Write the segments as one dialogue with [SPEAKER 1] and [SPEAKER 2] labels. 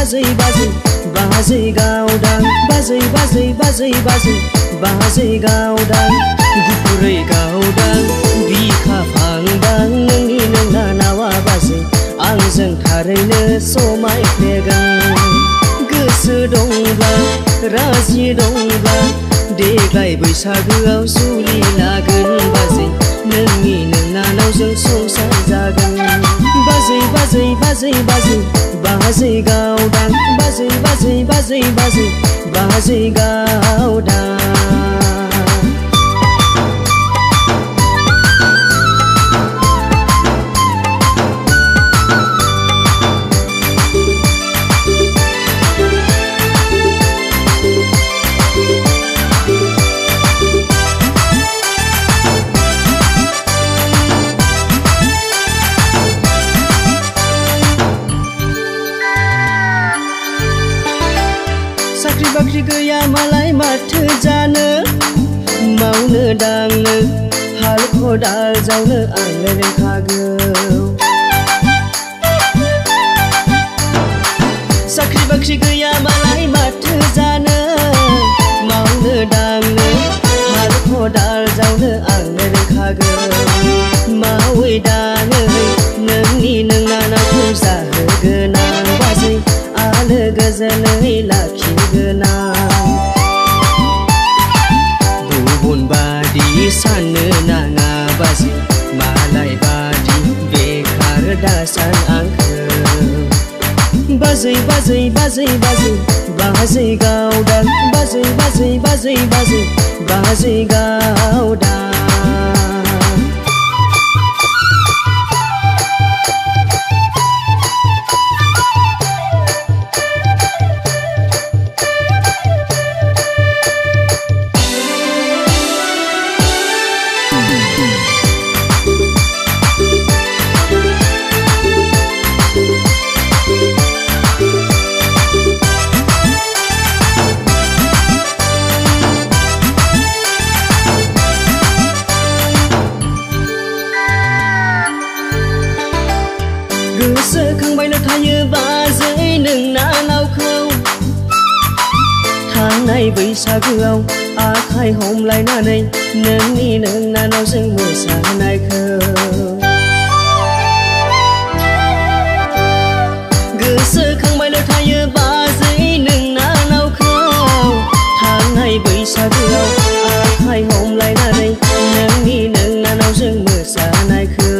[SPEAKER 1] बाजै बाजै बाजै गावदां बाजै बाजै बाजै बाजै बाजै गावदां गुफुरै गावदां बिखा फांदां नोंनि नोंना नावा बाजै आंजों थारैनो समायफ्लेगोन गोसो दंब्ला राजि दंब्ला देग्लाय बैसागोआव जुलि लागोन बाजै नोंनि नोंनानावजों संसार जागोन बाजै बाजै बाजै बाजै बाजै गावदां बाजै बाजै बाजै बाजै बाजै गावदां साख्रि बाख्रि गैया मालाय माथो जानो मावनो दांनो हाल खदाल जावनो आंनो रोंखागौ साख्रि बाख्रि गैया मालाय माथो जानो मावनो दांनो हाल खदाल जावनो आंनो रोंखागौ मावै दाङै नोंनि नोंनानावखौ जाहोगोन आं बाजै आलो गोजोनै लाखिगोन आं गुबुन बादि साननो नाङा बाजै मालाय बादि बेखार दासान आंखौ बाजै बाजै बाजै बाजै बाजै गावदां बाजै बाजै बाजै बाजै बाजै गावदां गोसोखांबायल' थायो बाजै नोंनानावखौ थांनाय बैसागोआव आखाइ हमलायनानै नोंनि नोंनानावजों मोसानायखौ गोसोखांबायल' थायो बाजै नोंनानावखौ थांनाय बैसागोआव आखाइ हमलायनानै नोंनि नोंनानावजों मोसानायखौ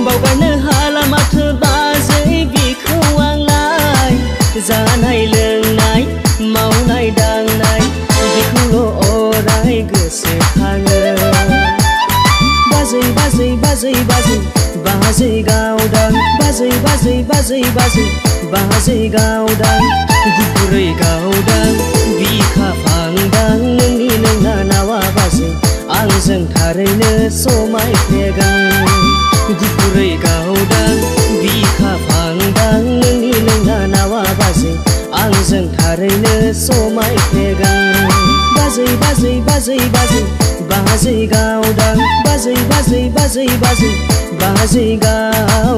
[SPEAKER 1] बावगारनो हाला माथो बाजै बिखौ आंलाय जानाय लोंनाय मावनाय दांनाय बेखौल' अराय गोसोखाङो बाजै बाजै बाजै बाजै बाजै गावदां बाजै बाजै बाजै बाजै बाजै गावदां गुफुरै गावदां बिखा फांदां नोंनि नोंनानावा बाजै आंजों थारैनो समायफ्लेगोन गुफुरै गावदां बिखा फांदां नोंनि नोंनानावा बाजै आंजों थारैनो समायफ्लेगोन बाजै बाजै बाजै बाजै बाजै गावदां बाजै बाजै बाजै बाजै बाजै गावदां